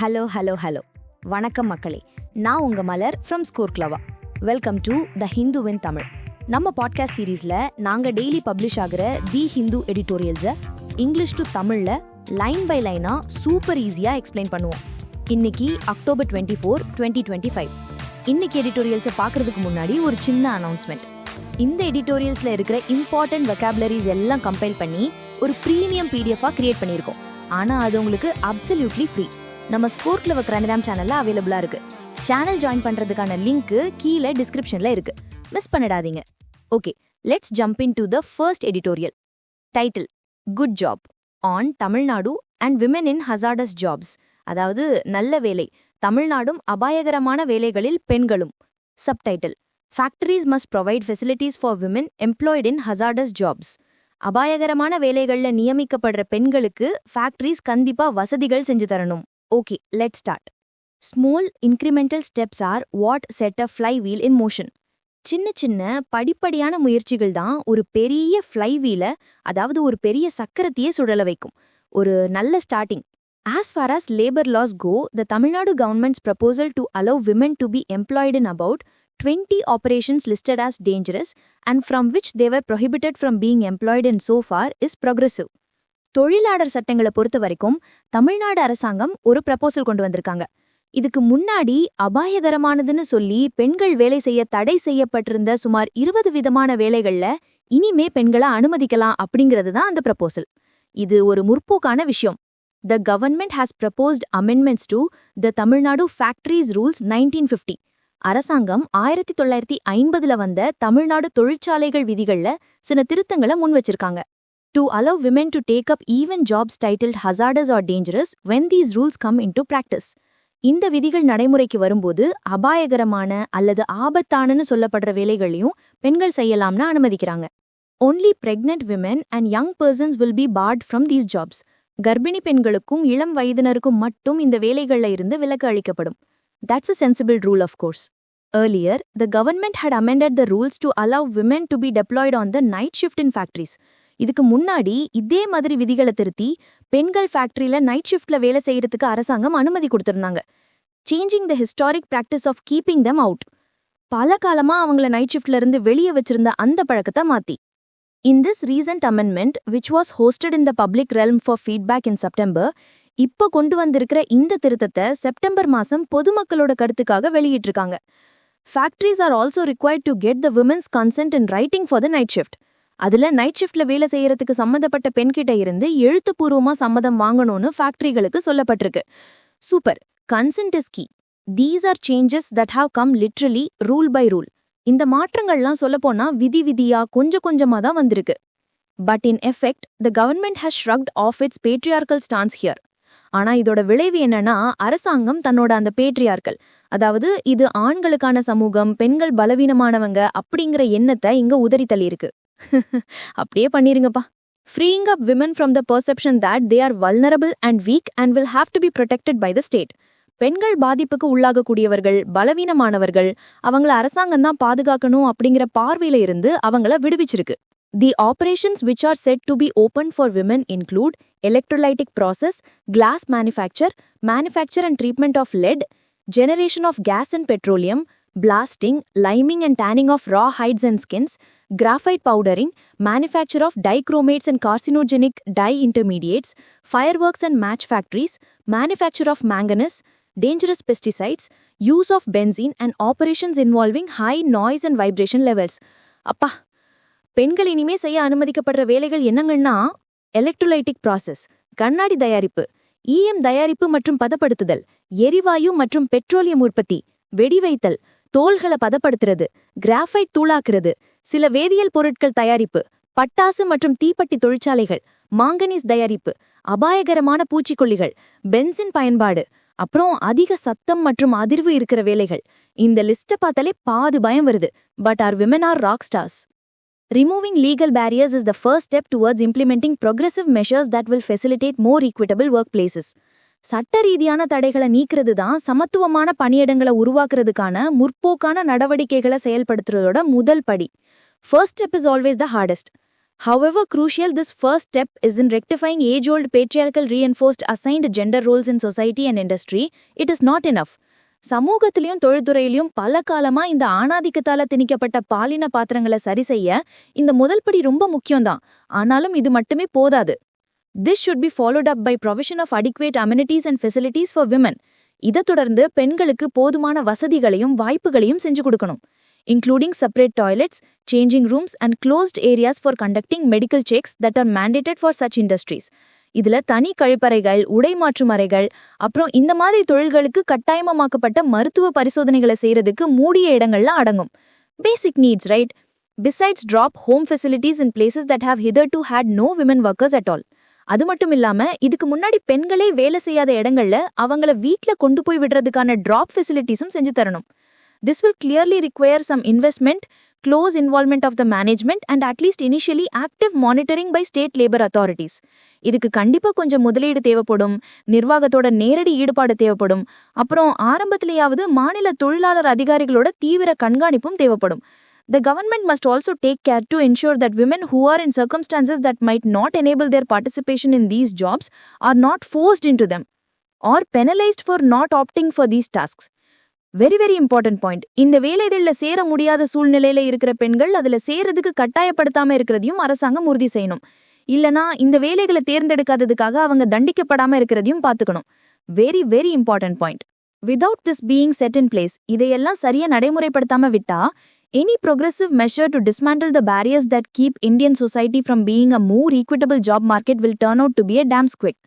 Hello வணக்கம் மக்களே. நான் உங்க Malar from ScoreClever. Welcome to the ஹிந்துவின் தமிழ். நம்ம பாட்காஸ்ட் சீரீஸ்ல நாங்க டெய்லி பப்ளிஷ் ஆகிற தி ஹிந்து எடிட்டோரியல்ஸை இங்கிலீஷ் டு தமிழ்ல லைன் பை லைனா சூப்பர் ஈஸியா எக்ஸ்பிளைன் பண்ணுவோம். இன்னைக்கு அக்டோபர் 24, 2025. இன்னைக்கு எடிட்டோரியல்ஸை பார்க்கறதுக்கு முன்னாடி ஒரு சின்ன அனௌன்ஸ்மெண்ட். இந்த எடிட்டோரியல்ஸ்ல இருக்கிற இம்பார்ட்டன்ட் வெக்காபுலரிஸ் எல்லாம் கம்பைல் பண்ணி ஒரு ப்ரீமியம் பிடிஎஃபாக கிரியேட் பண்ணியிருக்கோம். ஆனால் அது உங்களுக்கு அப்சல்யூட்லி ஃப்ரீ. நம்ம ஸ்கோர்க்லவ கிரானிதாம் சேனல்ல அவைலபிளா இருக்கு. சேனல் ஜாயின் பண்றதுக்கான லிங்க் கீழே டிஸ்கிரிப்ஷன்ல இருக்கு. மிஸ் பண்ணிடாதீங்க. Okay, let's jump in to the first editorial. Title: good job on Tamil Nadu and women in hazardous jobs. அதாவது நல்ல வேலை, தமிழ்நாடும் அபாயகரமான வேலைகளில் பெண்களும். Subtitle: factories must provide facilities for women employed in hazardous jobs. அபாயகரமான வேலைகள்ல நியமிக்கப்படுற பெண்களுக்கு ஃபேக்டரிஸ் கண்டிப்பா வசதிகள் செஞ்சு தரணும். Okay, let's start. Small incremental steps are what set a flywheel in motion. சின்ன படிப்படியான முயற்சிகள் தான் ஒரு பெரிய ஃப்ளைவீலை, அதாவது ஒரு பெரிய சக்கரத்தையே சுழல வைக்கும். ஒரு நல்ல starting. As far as labor laws go, the Tamil Nadu government's proposal to allow women to be employed in about 20 operations listed as dangerous and from which they were prohibited from being employed in so far is progressive. தொழிலாளர் சட்டங்களை பொறுத்த வரைக்கும் தமிழ்நாடு அரசாங்கம் ஒரு proposal கொண்டு வந்திருக்காங்க. இதுக்கு முன்னாடி அபாயகரமானதுன்னு சொல்லி பெண்கள் வேலை செய்ய தடை செய்யப்பட்டிருந்த சுமார் 20 விதமான வேலைகள்ல இனிமே பெண்களை அனுமதிக்கலாம் அப்படிங்கிறது தான் அந்த ப்ரப்போசல். இது ஒரு முற்போக்கான விஷயம். The government has proposed amendments to the Tamil Nadu factories rules 1950. அரசாங்கம் 1950 வந்த தமிழ்நாடு தொழிற்சாலைகள் விதிகள்ல சில திருத்தங்களை முன் வச்சிருக்காங்க. To allow women to take up even jobs titled hazardous or dangerous when these rules come into practice. இந்த விதிகள் நடைமுறைக்கு வரும்போது அபாயகரமான அல்லது ஆபத்தானன்னு சொல்லப்படுற வேலைகளையும் பெண்கள் செய்யலாம்னு அனுமதிக்கிறாங்க. Only pregnant women and young persons will be barred from these jobs. கர்ப்பிணி பெண்களுக்கும் இளம் வயதினருக்கும் மட்டும் இந்த வேலைகள்ல இருந்து விலக்கு அளிக்கப்படும். That's a sensible rule, of course. Earlier, the government had amended the rules to allow women to be deployed on the night shift in factories. இதுக்கு முன்னாடி இதே மாதிரி விதிகளை திருத்தி பெண்கள் ஃபேக்டரியில நைட் ஷிஃப்ட்ல வேலை செய்யறதுக்கு அரசாங்கம் அனுமதி கொடுத்திருந்தாங்க. Changing the historic practice of keeping them out. பல காலமா அவங்கள நைட் ஷிஃப்ட்ல இருந்து வெளியே வச்சிருந்த அந்த பழக்கத்தை மாத்தி. In this recent amendment which was hosted in the public realm for feedback in September, இப்போ கொண்டு வந்திருக்கிற இந்த திருத்தத்தை செப்டம்பர் மாசம் பொதுமக்களோட கருத்துக்காக வெளியிட்டிருக்காங்க. Factories are also required to get the women's consent in writing for the night shift. அதுல night ஷிஃப்ட்ல வேலை செய்யறதுக்கு சம்மந்தப்பட்ட பெண்கிட்ட இருந்து எழுத்துப்பூர்வமா சம்மதம் வாங்கணும்னு ஃபேக்டரிகளுக்கு சொல்லப்பட்டிருக்கு. Super. Consent is key. These are changes that have come literally rule by rule. இந்த மாற்றங்கள்லாம் சொல்லப்போனா விதியா கொஞ்சமா தான் வந்திருக்கு. But in effect the government has shrugged off its patriarchal stance here. ஆனா இதோட விளைவு என்னன்னா, அரசாங்கம் தன்னோட அந்த பேட்ரியார்கல், அதாவது இது ஆண்களுக்கான சமூகம், பெண்கள் பலவீனமானவங்க அப்படிங்கிற எண்ணத்தை இங்க உதறி தள்ளியிருக்கு. அப்படியே பண்ணிருங்கப்பா. Freeing up women from the perception that they are vulnerable and weak and will have to be protected by the state. பெண்கள் பாதிப்புக்கு உள்ளாகக்கூடியவர்கள், பலவீனமானவர்கள், அவங்கள அரசாங்கம் தான் பாதுகாக்கணும் அப்படிங்கிற பார்வையில இருந்து அவங்கள விடுவிச்சிருக்கு. The operations which are said to be open for women include electrolytic process, glass manufacture and treatment of lead, generation of gas and petroleum, blasting, liming and tanning of raw hides and skins, graphite powdering, manufacture of dichromates and carcinogenic dye intermediates, fireworks and match factories, manufacture of manganese, dangerous pesticides, use of benzene and operations involving high noise and vibration levels. அப்பா, பெண்கள் இனிமே செய்ய அனுமதிக்கப்படுற வேலைகள் என்னங்கன்னா, electrolytic process, கண்ணாடி தயாரிப்பு, ஈயம் தயாரிப்பு மற்றும் பதப்படுத்துதல், எரிவாயு மற்றும் பெட்ரோலியம் உற்பத்தி, வெடிவைத்தல், தோள்களை பதப்படுத்துறது, கிராஃபைட் தூளாக்குறது, சில வேதியியல் பொருட்கள் தயாரிப்பு, பட்டாசு மற்றும் தீப்பெட்டி தொழிற்சாலைகள், மாங்கனீஸ் தயாரிப்பு, அபாயகரமான பூச்சிக்கொல்லிகள், பென்சின் பயன்பாடு, அப்புறம் அதிக சத்தம் மற்றும் அதிர்வு இருக்கிற வேலைகள். இந்த லிஸ்ட்டை பார்த்தாலே பாதி பயம் வருது. But our women are rock stars. Removing legal barriers is the first step towards implementing progressive measures that will facilitate more equitable workplaces. சட்ட ரீதியான தடைகளை நீக்கிறது தான் சமத்துவமான பணியிடங்களை உருவாக்குறதுக்கான முற்போக்கான நடவடிக்கைகளை செயல்படுத்துறதோட முதல் படி. First step is always the hardest. However crucial this first step is in rectifying age-old patriarchal reinforced assigned gender roles in society and industry, it is not enough. சமூகத்திலையும் தொழில்துறையிலையும் பல காலமா இந்த ஆணாதிக்கத்தால திணிக்கப்பட்ட பாலின பாத்திரங்களை சரி செய்ய இந்த முதல் படி ரொம்ப முக்கியம்தான். ஆனாலும் இது மட்டுமே போதாது. This should be followed up by provision of adequate amenities and facilities for women. இதை தொடர்ந்து பெண்களுக்கு போதுமான வசதிகளையும் வாய்ப்புகளையும் செஞ்சு கொடுக்கணும். Including separate toilets, changing rooms and closed areas for conducting medical checks that are mandated for such industries. இதுல தனி கழிப்பறைகள், உடை மாற்றும் அறைகள், அப்புறம் இந்த மாதிரி தொழில்களுக்கு கட்டாயமாக்கப்பட்ட மருத்துவ பரிசோதனைகளை செய்யறதுக்கு மூடிய இடங்கள்ல அடங்கும். Basic needs, right? Besides drop home facilities in places that have hitherto had no women workers at all. அது மட்டும் இல்லாம இதுக்கு முன்னாடி பெண்களே வேலை செய்யாத இடங்கள்ல அவங்கள வீட்ல கொண்டு போய் விடுறதுக்கான drop facilitiesம் செஞ்சு தரணும். This will clearly require some investment, close involvement of the management and at least initially active monitoring by state labor authorities. இதுக்கு கண்டிப்பா கொஞ்சம் முதலீடு தேவைப்படும், நிர்வாகத்தோட நேரடி ஈடுபாடு தேவைப்படும், அப்புறம் ஆரம்பத்திலேயாவது மாநில தொழிலாளர் அதிகாரிகளோட தீவிர கண்காணிப்பும் தேவைப்படும். The government must also take care to ensure that women who are in circumstances that might not enable their participation in these jobs are not forced into them or penalized for not opting for these tasks. Very important point. இந்த வேலைகள்ல சேர முடியாத சூழ்நிலையில இருக்கிற பெண்கள் அதுல சேரதுக்கு கட்டாயப்படுத்தாம இருக்கிறதையும் அரசாங்கம் உறுதி செய்யணும். இல்லனா இந்த வேலைகளை தேர்ந்தெடுக்காததுக்காக அவங்க தண்டிக்கப்படாம இருக்கிறதையும் பாத்துக்கணும். Very important point. Without this being set in place, இதையெல்லாம் சரியா நடைமுறைப்படுத்தாம விட்டா any progressive measure to dismantle the barriers that keep Indian society from being a more equitable job market will turn out to be a damn squeak.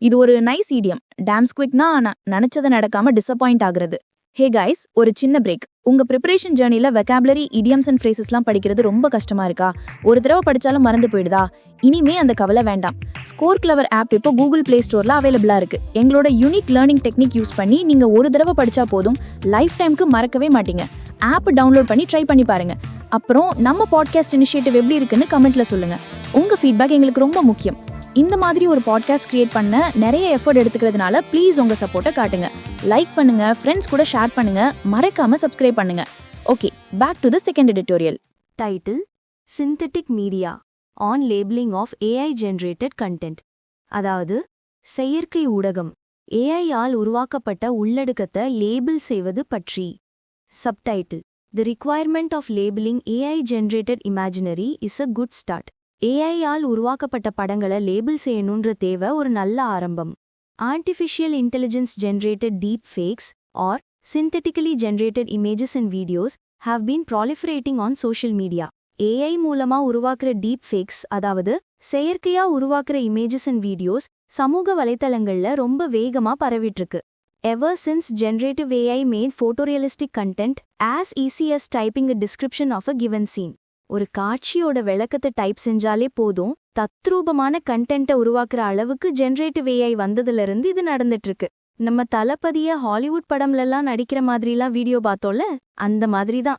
இது ஒரு nice இடியம். damn squeakனா நினைச்சதை நடக்காம disappoint ஆகுறது. Hey guys, ஒரு சின்ன break. உங்க preparation ஜேர்னில vocabulary, idioms and ஃப்ரேசஸ்லாம் படிக்கிறது ரொம்ப கஷ்டமா இருக்கா? ஒரு தடவை படிச்சாலும் மறந்து போயிடுதா? இனிமே அந்த கவலை வேண்டாம். ஸ்கோர் கிளவர் ஆப் இப்போ கூகுள் பிளே ஸ்டோர்ல அவைலபிளா இருக்கு. எங்களோட யூனிக் லேர்னிங் டெக்னிக் யூஸ் பண்ணி நீங்க ஒரு தடவை படிச்சா போதும், லைஃப் டைம்க்கு மறக்கவே மாட்டீங்க. ஆப் டவுன்லோட் பண்ணி ட்ரை பண்ணி பாருங்க. அப்புறம் நம்ம பாட்காஸ்ட் இனிஷியேட்டிவ் எப்படி இருக்குன்னு கமெண்ட்ல சொல்லுங்க. உங்க ஃபீட்பேக் எங்களுக்கு ரொம்ப முக்கியம். இந்த மாதிரி ஒரு பாட்காஸ்ட் கிரியேட் பண்ண நிறைய எஃபர்ட் எடுத்துக்கிறதுனால ப்ளீஸ் உங்க சப்போர்ட்டை காட்டுங்க. லைக் பண்ணுங்க, ஃப்ரெண்ட்ஸ் கூட ஷேர் பண்ணுங்க, மறக்காம சப்ஸ்கிரைப் பண்ணுங்க. Okay, back to the second editorial. Title: synthetic media on labelling of AI generated content. அதாவது செயற்கை ஊடகம், ஏஐ ஆல் உருவாக்கப்பட்ட உள்ளடக்கத்தை லேபிள் செய்வது பற்றி. Subtitle: the requirement of labelling AI generated imaginary is a good start. AI ஆல் உருவாக்கப்பட்ட படங்களை லேபிள் செய்யணுன்ற தேவை ஒரு நல்ல ஆரம்பம். Artificial intelligence generated deep fakes or synthetically generated images and videos have been proliferating on social media. AI மூலமா உருவாக்குற deep fakes, அதாவது செயற்கையா உருவாக்குற images and videos சமூக வலைத்தளங்கள்ல ரொம்ப வேகமா பரவிட்டிருக்கு. Ever since generative AI made photorealistic content as easy as typing a description of a given scene. ஒரு காட்சியோட விளக்கத்தை டைப் செஞ்சாலே போதும், தத்ரூபமான கண்டென்ட்டை உருவாக்குற அளவுக்கு ஜெனரேட்டிவ் ஏஐ வந்ததுல இது நடந்துட்டு இருக்கு. நம்ம தளபதிய ஹாலிவுட் படம்லாம் நடிக்கிற மாதிரிலாம் வீடியோ பார்த்தோம்ல, அந்த மாதிரி தான்.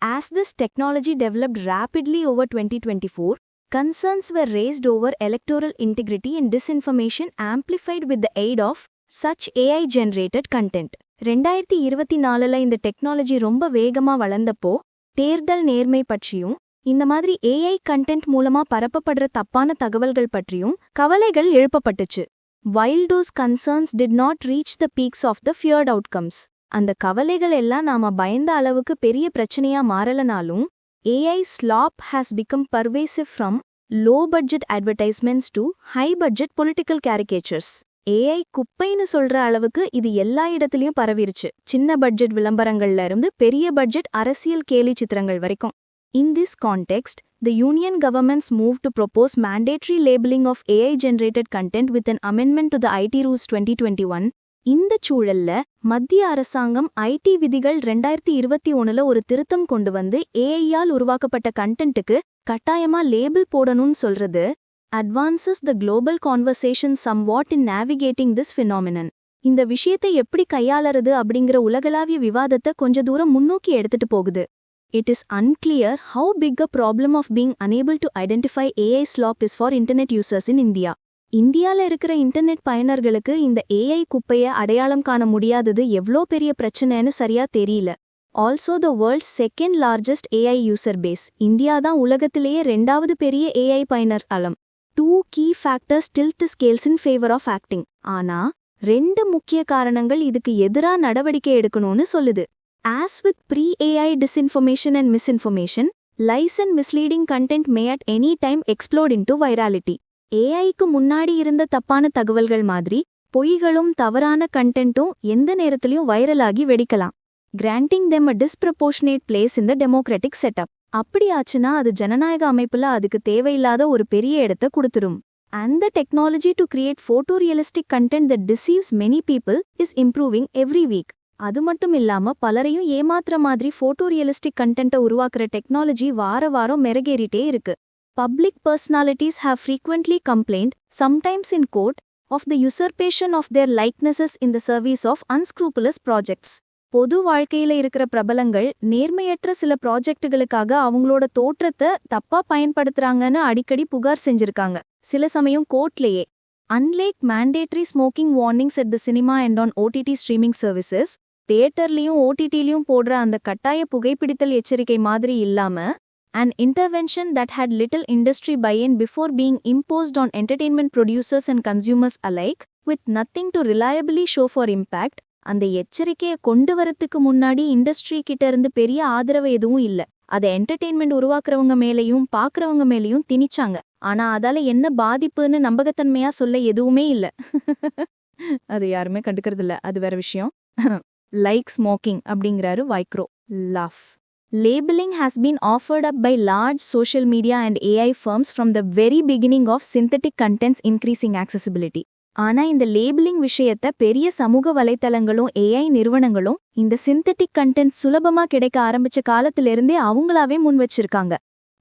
As this technology developed rapidly over 2024, concerns were raised over electoral integrity and disinformation amplified with the aid of such AI-generated content. 2024ல இந்த டெக்னாலஜி ரொம்ப வேகமா வளர்ந்தப்போ தேர்தல் நேர்மை பற்றியும் இந்த மாதிரி ஏஐ கண்டென்ட் மூலமா பரப்பப்படுற தப்பான தகவல்கள் பற்றியும் கவலைகள் எழுப்பப்பட்டுச்சு. While those concerns did not reach the peaks of the feared outcomes, அந்த கவலைகள் எல்லாம் நாம பயந்த அளவுக்கு பெரிய பிரச்சனையா மாறலனாலும் AI slop has become pervasive from low budget advertisements to high budget political caricatures. AI குப்பைன்னு சொல்ற அளவுக்கு இது எல்லா இடத்துலயும் பரவிருச்சு. சின்ன பட்ஜெட் விளம்பரங்கள்ல இருந்து பெரிய பட்ஜெட் அரசியல் கேலி சித்திரங்கள் வரைக்கும். In this context, the Union government's move to propose mandatory labeling of AI-generated content with an amendment to the IT Rules 2021. இந்த சூழல்ல மத்திய அரசாங்கம் ஐடி விதிகள் 2021ல ஒரு திருத்தம் கொண்டு வந்து ஏஐயால் உருவாக்கப்பட்ட கண்டென்ட்டுக்கு கட்டாயமா லேபிள் போடணும்னு சொல்றது advances the global conversation somewhat in navigating this phenomenon. இந்த விஷயத்தை எப்படி கையாளறது அப்படிங்கிற உலகளாவிய விவாதத்தை கொஞ்ச தூரம் முன்னோக்கி எடுத்துட்டு போகுது. It is unclear how big a problem of being unable to identify AI slop is for internet users in India. இந்தியால இருக்கிற இன்டர்நெட் பயனர்களுக்கு இந்த ஏஐ குப்பைய அடையாளம் காண முடியாதது எவ்ளோ பெரிய பிரச்சனைன்னு சரியா தெரியல. Also the world's second largest AI user base. India தான் உலகத்திலேயே 2வது பெரிய ஏஐ பயனர் அலம். 2 key factors tilt the scales in favour of acting. ஆனா 2 முக்கிய காரணங்கள் இதுக்கு எதிரா நடவடிக்கை எடுக்கணும்னு சொல்லுது. As with pre-AI disinformation and misinformation, lies and misleading content may at any time explode into virality. ஏஐக்கு முன்னாடி இருந்த தப்பான தகவல்கள் மாதிரி பொய்களும் தவறான கண்டென்ட்டும் எந்த நேரத்திலையும் வைரலாகி வெடிக்கலாம். Granting them a disproportionate place in the democratic setup. அப்படி ஆச்சுன்னா அது ஜனநாயக அமைப்புல அதுக்கு தேவையில்லாத ஒரு பெரிய இடத்தை கொடுத்துரும். And the technology to create photorealistic content that deceives many people is improving every week. அது மட்டும் இல்லாம பலரையும் ஏமாத்துற மாதிரி போட்டோரியலிஸ்டிக் கண்டென்ட்டை உருவாக்குற டெக்னாலஜி வாரம் மெருகேறிட்டே இருக்கு. Public personalities have frequently complained, sometimes in court, of the usurpation of their likenesses in the service of unscrupulous projects. பொது வாழ்க்கையில இருக்கிற பிரபலங்கள் நேர்மையற்ற சில ப்ராஜெக்டுகளுக்காக அவங்களோட தோற்றத்தை தப்பா பயன்படுத்துறாங்கன்னு அடிக்கடி புகார் செஞ்சிருக்காங்க, சில சமயம் கோர்ட்லேயே. Unlike mandatory smoking warnings at the cinema and on OTT streaming services, தியேட்டர்லயும் ஓடிடிலையும் போடுற அந்த கட்டாய புகைப்பிடித்தல் எச்சரிக்கை மாதிரி இல்லாம, an intervention that had little industry buy-in before being imposed on entertainment producers and consumers alike, with nothing to reliably show for impact. அந்த எச்சரிக்கையை கொண்டு வரத்துக்கு முன்னாடி இண்டஸ்ட்ரி கிட்ட இருந்து பெரிய ஆதரவு எதுவும் இல்ல. அதை என்டர்டெயின்மெண்ட் உருவாக்குறவங்க மேலேயும் பாக்குறவங்க மேலேயும் திணிச்சாங்க. ஆனா அதால என்ன பாதிப்புன்னு நம்பகத்தன்மையா சொல்ல எதுவுமே இல்ல. அது யாருமே கண்டுக்கிறது இல்ல, அது வேற விஷயம். லைக் ஸ்மோக்கிங் அப்படிங்கிறாரு வைக்ரோ laugh. Labeling has been offered up by large social media and AI firms from the very beginning of synthetic contents increasing accessibility. ஆனா இந்த லேபிளிங் விஷயத்தை பெரிய சமூக வலைத்தளங்களும் ஏஐ நிறுவனங்களும் இந்த சிந்தட்டிக் கண்டென்ட் சுலபமா கிடைக்க ஆரம்பிச்ச காலத்திலிருந்தே அவங்களாவே முன் வச்சிருக்காங்க.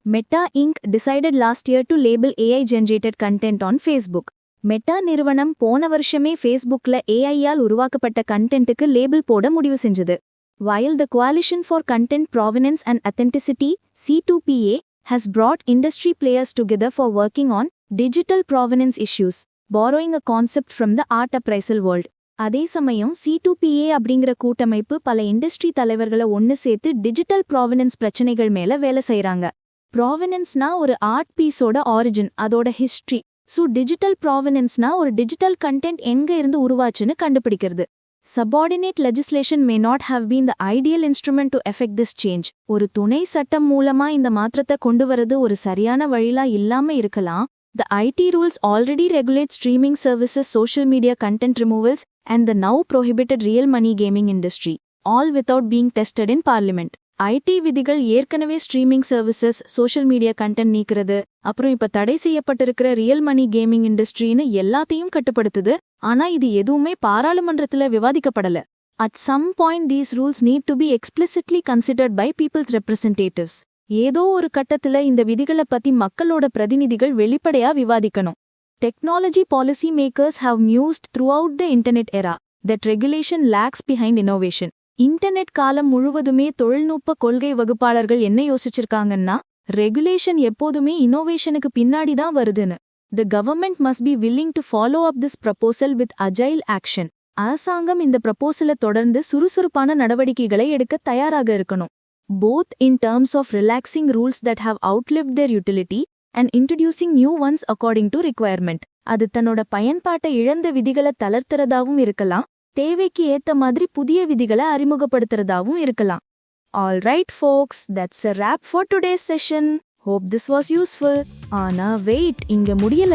Meta ink decided last year to label AI generated content on Facebook. Meta நிறுவனம் போன வருஷமே ஃபேஸ்புக்ல ஏஐயால் உருவாக்கப்பட்ட கண்டென்ட்டுக்கு லேபிள் போட முடிவு செஞ்சது. While the Coalition for Content Provenance and Authenticity (C2PA) has brought industry players together for working on digital provenance issues, borrowing a concept from the art appraisal world. அதே சமயம் C2PA அப்படிங்கிற கூட்டமைப்பு பல இண்டஸ்ட்ரி தலைவர்களை ஒன்னு சேர்த்து டிஜிட்டல் ப்ராவெனன்ஸ் பிரச்சனைகள் மேல வேலை செய்றாங்க. ப்ராவெனன்ஸ்னா ஒரு ஆர்ட் பீஸோட ஆரிஜின், அதோட ஹிஸ்டரி. ஸோ டிஜிட்டல் ப்ராவெனன்ஸ்னா ஒரு டிஜிட்டல் கண்டென்ட் எங்க இருந்து உருவாச்சுன்னு கண்டுபிடிக்கிறது. Subordinate legislation may not have been the ideal instrument to effect this change. ஒரு துணை சட்டம் மூலமா இந்த மாற்றத்தை கொண்டு வரது ஒரு சரியான வழிலா இல்லாம இருக்கலாம். The IT rules already regulate streaming services, social media content removals, and the now prohibited real money gaming industry, all without being tested in Parliament. IT விதிகள் ஏற்கனவே streaming services, social media content நீக்கிறது, அப்புறம் இப்ப தடை செய்யப்பட்டிருக்கிற real மணி gaming இண்டஸ்ட்ரின்னு எல்லாத்தையும் கட்டுப்படுத்துது. ஆனா இது எதுவுமே பாராளுமன்றத்துல விவாதிக்கப்படல. At some point these rules need to be explicitly considered by people's representatives. ஏதோ ஒரு கட்டத்துல இந்த விதிகளை பத்தி மக்களோட பிரதிநிதிகள் வெளிப்படையா விவாதிக்கணும். Technology policy makers have mused throughout the internet era that regulation lags behind innovation. Internet காலம் முழுவதுமே தொழில்நுட்ப கொள்கை வகுப்பாளர்கள் என்ன யோசிச்சிருக்காங்கன்னா, ரெகுலேஷன் எப்போதுமே இன்னோவேஷனுக்கு பின்னாடி தான் வருதுன்னு. The government must be willing to follow up this proposal with agile action. அரசாங்கம் இந்த ப்ரப்போசலை தொடர்ந்து சுறுசுறுப்பான நடவடிக்கைகளை எடுக்க தயாராக இருக்கணும். Both in terms of relaxing rules that have outlived their utility and introducing new ones according to requirement. அது தன்னோட பயன்பாட்டை இழந்த விதிகளை தளர்த்துறதாவும் இருக்கலாம், தேவைக்கு ஏத்த மாதிரி புதிய விதிகளை அறிமுகப்படுத்துறதாவும் இருக்கலாம். All right folks, that's a wrap for today's session. Hope this was useful. ஆனா வெயிட், இங்க முடியல.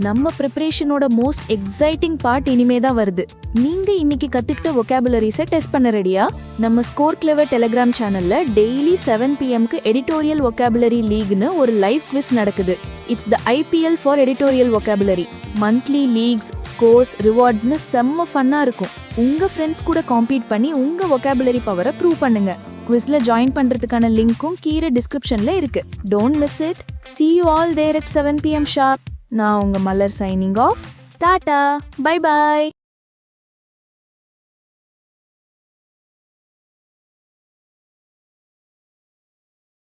நம்ம ப்ரிப்பரேஷனோட மோஸ்ட் எக்ஸைட்டிங் பார்ட் இனிமே தான் வருது. நீங்க இன்னைக்கு கத்துக்கிட்ட vocabularies டெஸ்ட் பண்ண ரெடியா? நம்ம ஸ்கோர் கிளவர் டெலிகிராம் சேனல்ல டெய்லி 7 PM எடிட்டோரியல் vocabulary லீக்னு ஒரு லைவ் குவிஸ் நடக்குது. It's the IPL for editorial vocabulary. Monthly leagues, scores, ரிவார்ட்ஸ்னு செம்ம ஃபன்னா இருக்கும். உங்க ஃப்ரெண்ட்ஸ் கூட காம்பீட் பண்ணி உங்க vocabulary பவரை ப்ரூவ் பண்ணுங்க. குவிஸ்ல ஜாயின் பண்றதுக்கான லிங்க்கும் கீழே டிஸ்கிரிப்ஷன்ல இருக்கு. Don't miss it. See you all there at 7 PM sharp. நான் உங்க Malar signing off. Tata, bye by.